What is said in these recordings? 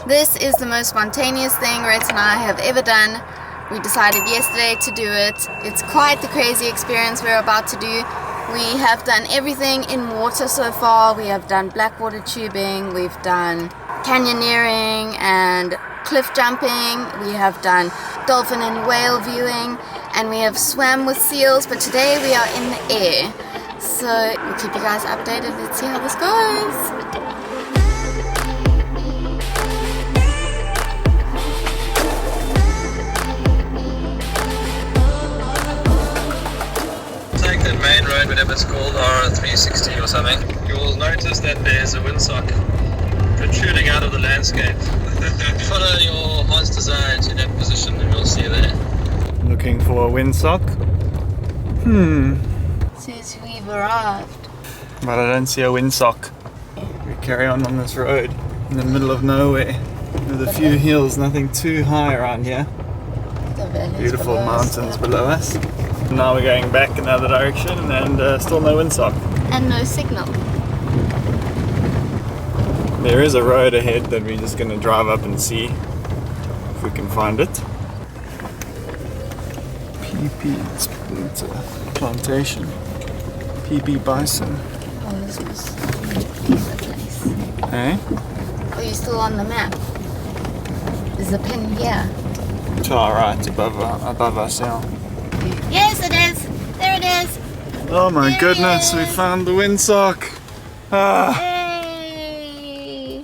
This is the most spontaneous thing Rhett and I have ever done. We decided yesterday to do it. It's quite the crazy experience we're about to do. We have done everything in water so far. We have done blackwater tubing, we've done canyoneering and cliff jumping, we have done dolphin and whale viewing, and we have swam with seals, but today we are in the air. So we'll keep you guys updated. Let's see how this goes. That main road, whatever it's called, R360 or something, you will notice that there's a windsock protruding out of the landscape. Follow your heart's desire to that position and you'll see there. Looking for a windsock? Says we've arrived. But I don't see a windsock. We carry on this road in the middle of nowhere with a few hills, nothing too high around here. Beautiful mountains below us. Now we're going back another direction and still no windsock. And no signal. There is a road ahead that we're just going to drive up and see if we can find it. PP, it's a plantation. PP bison. Oh, this was the place. Hey? Are you still on the map? There's a pin here. To our right, above us now. Yes, it is. There it is. Oh my There goodness, it we is. found the windsock. Ah, Yay!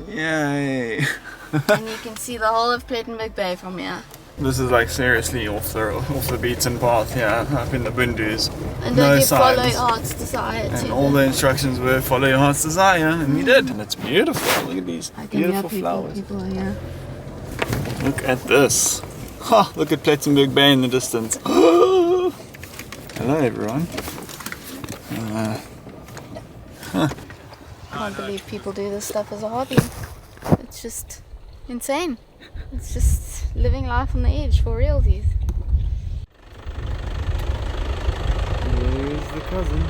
yay. And you can see the whole of Plettenberg Bay from here. This is like seriously off the beaten path here, up in the Bundus. And No don't you follow signs. your heart's desire And to all the instructions were follow your heart's desire, and we did. And it's beautiful. Look at these beautiful flowers. People are here. Look at this. Ha! Look at Plettenberg Bay in the distance. Hello, everyone. Can't believe people do this stuff as a hobby. It's just insane. It's just living life on the edge for realties. Here's the cousin.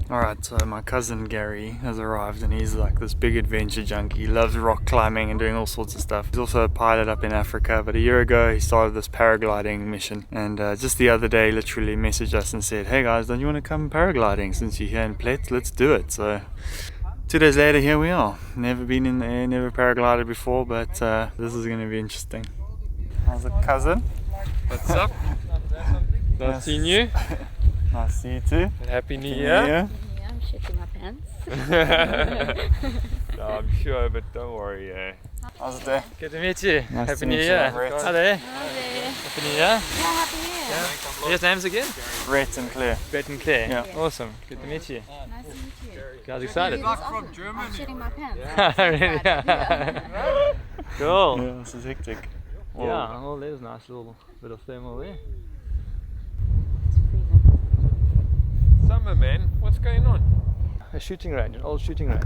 Alright, so my cousin Gary has arrived and he's like this big adventure junkie. He loves rock climbing and doing all sorts of stuff. He's also a pilot up in Africa, but a year ago he started this paragliding mission. And just the other day literally messaged us and said, hey guys, don't you want to come paragliding since you're here in Plet? Let's do it. So 2 days later, here we are. Never been in the air, never paraglided before, but this is going to be interesting. How's it, cousin? What's up? Nice seeing you. Nice to see you too. Happy New Yeah. Year. Yeah, I'm shitting my pants. No, I'm sure, but don't worry. How's it there? Good to meet you. Nice Happy to New meet you, Year. Rhett. Hi there. Hi there. Happy New Year. Yeah, happy New Year. Yeah. Here's names again. Rhett and Claire. Rhett and Claire. Yeah. Awesome. Good to meet you. Nice to meet you. Guys excited? I'm shitting my pants. Really? Cool. Yeah, this is hectic. Yeah, well, there's a nice little bit of thermal there. It's freezing. Summer, man. What's going on? A shooting range, an old shooting range.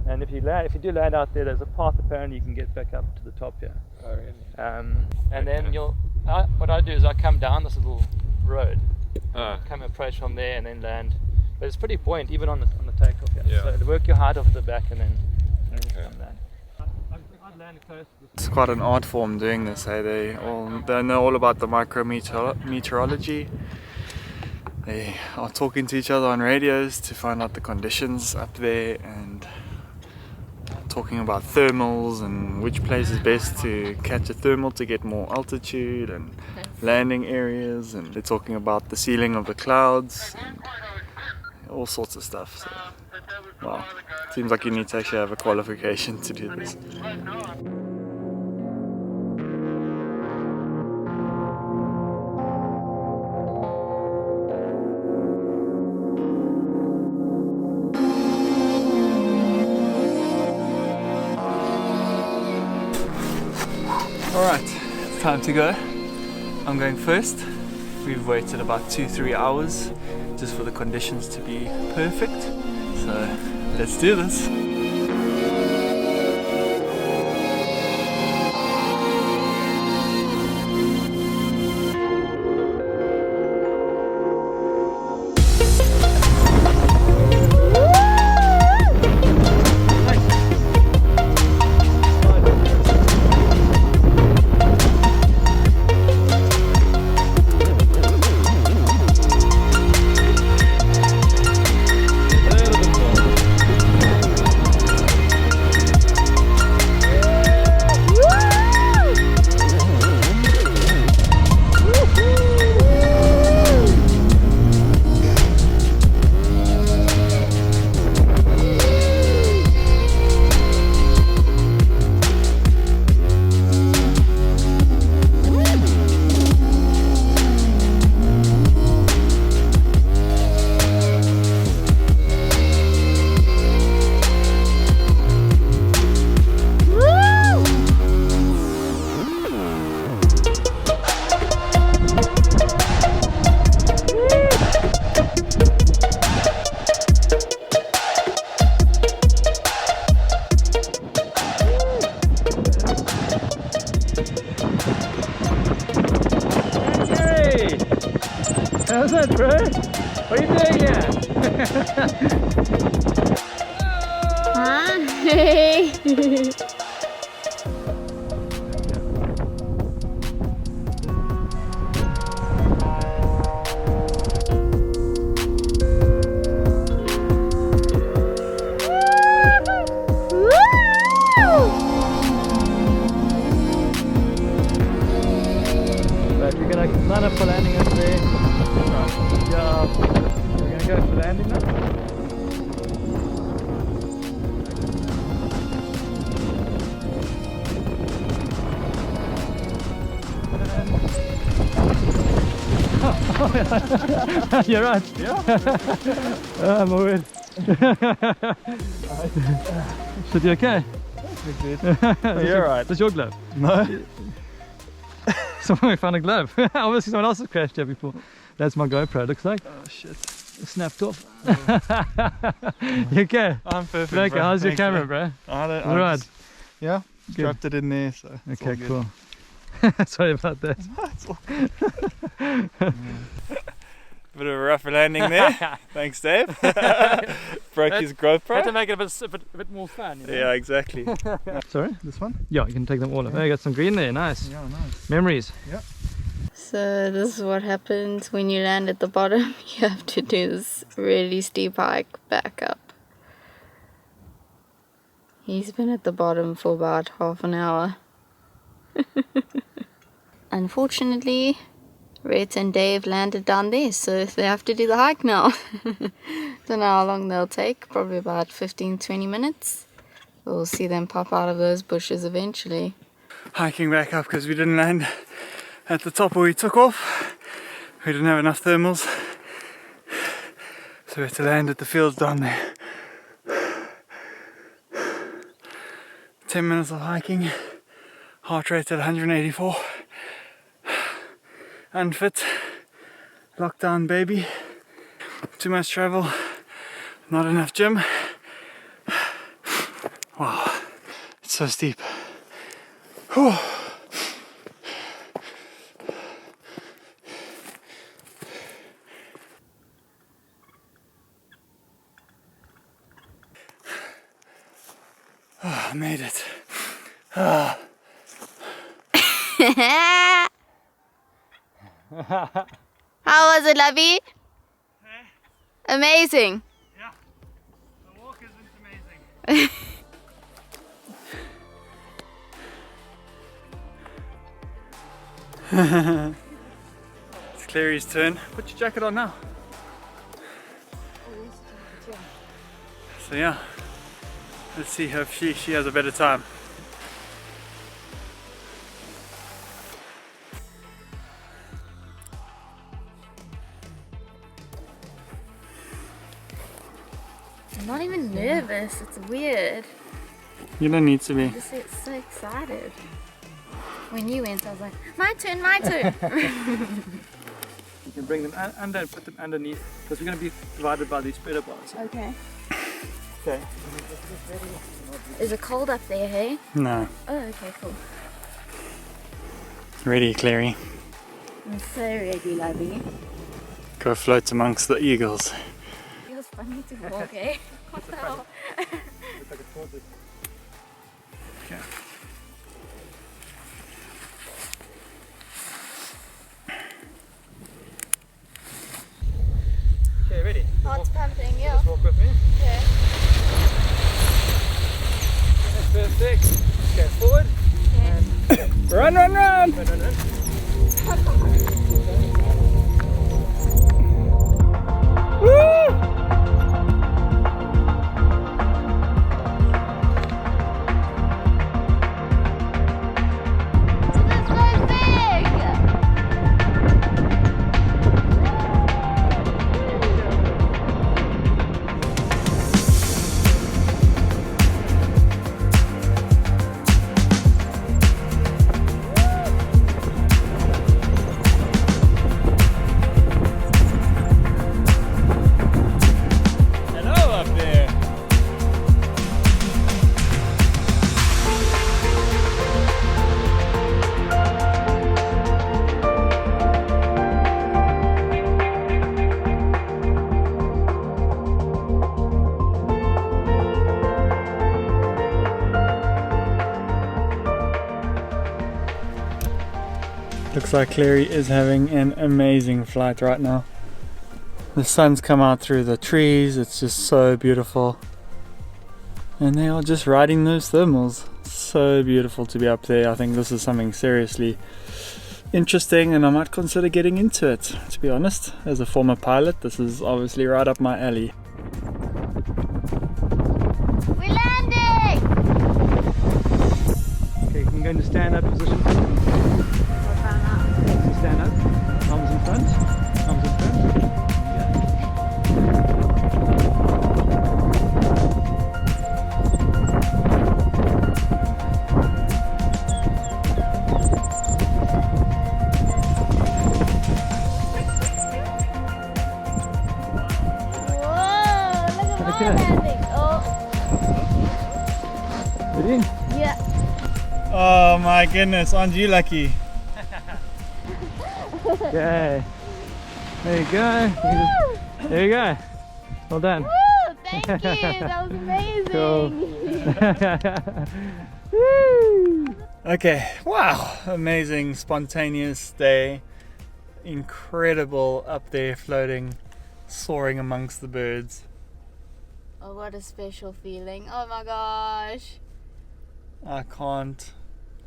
And if you do land out there, there's a path apparently you can get back up to the top here. Oh, really? And then what I do is I come down this little road, Ah. come approach from there and then land. But it's pretty buoyant even on the takeoff here. Yeah. So work your height off at the back and then come down. I'd land close to this. It's quite an art form doing this. Hey, they know all about the micrometeorology. They are talking to each other on radios to find out the conditions up there and talking about thermals and which place is best to catch a thermal to get more altitude and landing areas, and they're talking about the ceiling of the clouds and all sorts of stuff. So, wow, seems like you need to actually have a qualification to do this. Alright, it's time to go. I'm going first. We've waited about 2-3 hours just for the conditions to be perfect. So let's do this. How's that, bro? What are you doing here? Hey. Right, we're gonna line up for landing over there. Yeah, we're gonna go for landing now. You're right. Yeah. Oh, my word. Should you okay? You're right. That's your glove. No. Someone found a glove. Obviously someone else has crashed here before. That's my GoPro, looks like. Oh shit. It snapped off. You okay? I'm perfect. Okay, bro. how's your Thank camera, you. bro? I'm Alright. just- Yeah. Strapped it in there, so. It's all Okay, good. cool. Sorry about that. It's all good. Bit of a rough landing there. Thanks, Dave. Broke his GoPro. Had to make it a bit more fun, you know? Yeah, exactly. Sorry? This one? Yeah, you can take them all off. Oh, you got some green there, nice. Yeah, nice. Memories. So this is what happens when you land at the bottom. You have to do this really steep hike back up. He's been at the bottom for about half an hour. Unfortunately, Rhett and Dave landed down there, so they have to do the hike now. Don't know how long they'll take, probably about 15-20 minutes. We'll see them pop out of those bushes eventually. Hiking back up because we didn't land at the top where we took off. We didn't have enough thermals, so we had to land at the fields down there. 10 minutes of hiking, heart rate at 184. Unfit, lockdown baby, too much travel, not enough gym. Wow, it's so steep. Whew. Oh, I made it. Ah. How was it, Lovey? Amazing. Yeah, the walk isn't amazing. It's Clary's turn. Put your jacket on now. So yeah, let's see if she has a better time. I'm not even nervous, it's weird. You don't need to be. I just get so excited. When you went, I was like, my turn, my turn. You can bring them under and put them underneath because we're going to be divided by these spreader bars. Okay. Okay. Is it cold up there, hey? No. Oh, okay, cool. Ready, Clary? I'm so ready, Lovey. Go float amongst the eagles. Feels funny to walk, eh? What the hell? Okay. Okay, ready? Heart's pumping, yeah. Just walk with me. Okay. That's perfect. Okay, forward. Run, run, run! Run, run, run. Looks like Clary is having an amazing flight right now. The sun's come out through the trees, it's just so beautiful. And they are just riding those thermals. So beautiful to be up there. I think this is something seriously interesting and I might consider getting into it, to be honest. As a former pilot, this is obviously right up my alley. We're landing! Okay, you can go into stand-up position. Stand up, arms in front, arms in front. Whoa, look at my landing. Oh. Ready? Yeah. Oh my goodness, aren't you lucky? Okay. There you go. There you go. Well done. Woo, thank you. That was amazing. Cool. Okay, wow, amazing, spontaneous day. Incredible up there floating, soaring amongst the birds. Oh, what a special feeling. Oh my gosh. I can't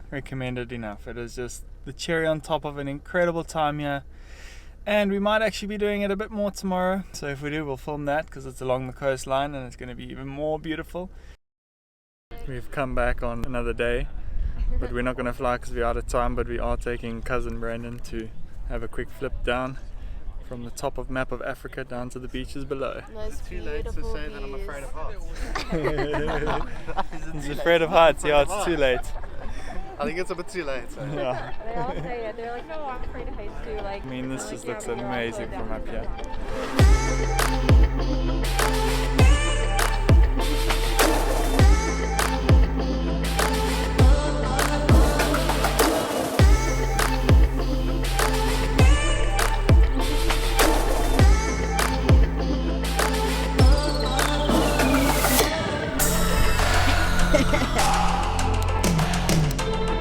recommend it enough. It is just the cherry on top of an incredible time here. And we might actually be doing it a bit more tomorrow. So if we do, we'll film that because it's along the coastline and it's going to be even more beautiful. We've come back on another day, but we're not going to fly because we're out of time, but we are taking cousin Brandon to have a quick flip down from the top of map of Africa down to the beaches below. It's Too late to say that I'm afraid of heights. He's afraid of heights, yeah, it's too late. I think it's a bit too late. So. Yeah. They all say it. They're like, no, I'm afraid of heights too. Like, I mean, this just looks amazing from up here.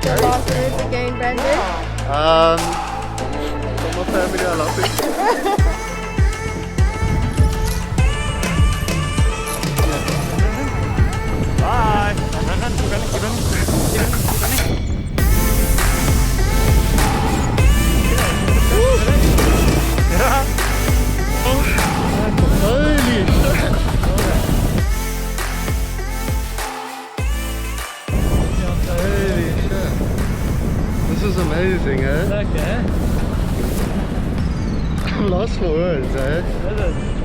Your last words again, Brandon? For my family, I love it. Bye! This is amazing, eh? Okay. I'm lost for words, eh?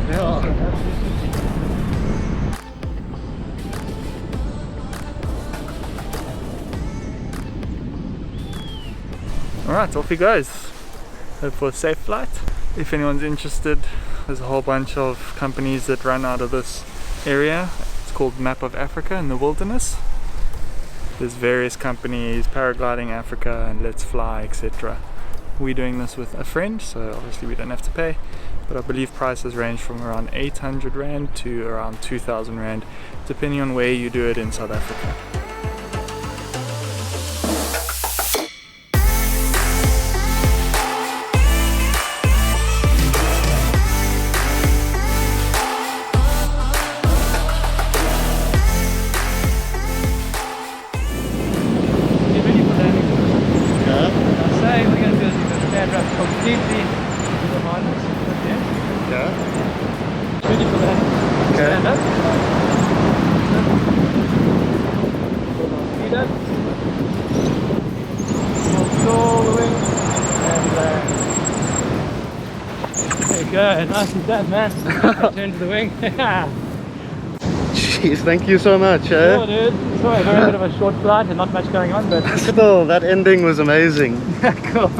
Yeah. Alright, off he goes. Hope for a safe flight. If anyone's interested, there's a whole bunch of companies that run out of this area. It's called Map of Africa in the Wilderness. There's various companies, Paragliding Africa and Let's Fly, etc. We're doing this with a friend, so obviously we don't have to pay, but I believe prices range from around 800 Rand to around 2,000 Rand, depending on where you do it in South Africa. Completely to the harness. Okay. Yeah. Ready for that. Okay. Stand up. Speed up. Control the wing. And there you go. Nice and done, man. Turn to the wing. Jeez, thank you so much, eh? Sure, dude. Sorry, very bit of a short flight and not much going on, but Still, that ending was amazing. cool.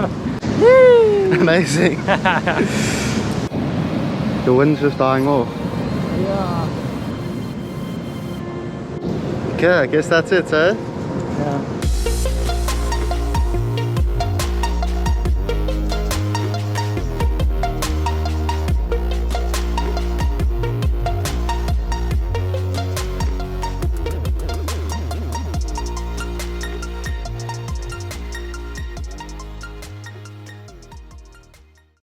Amazing. The wind's just dying off. Yeah. Okay, I guess that's it, eh? Yeah.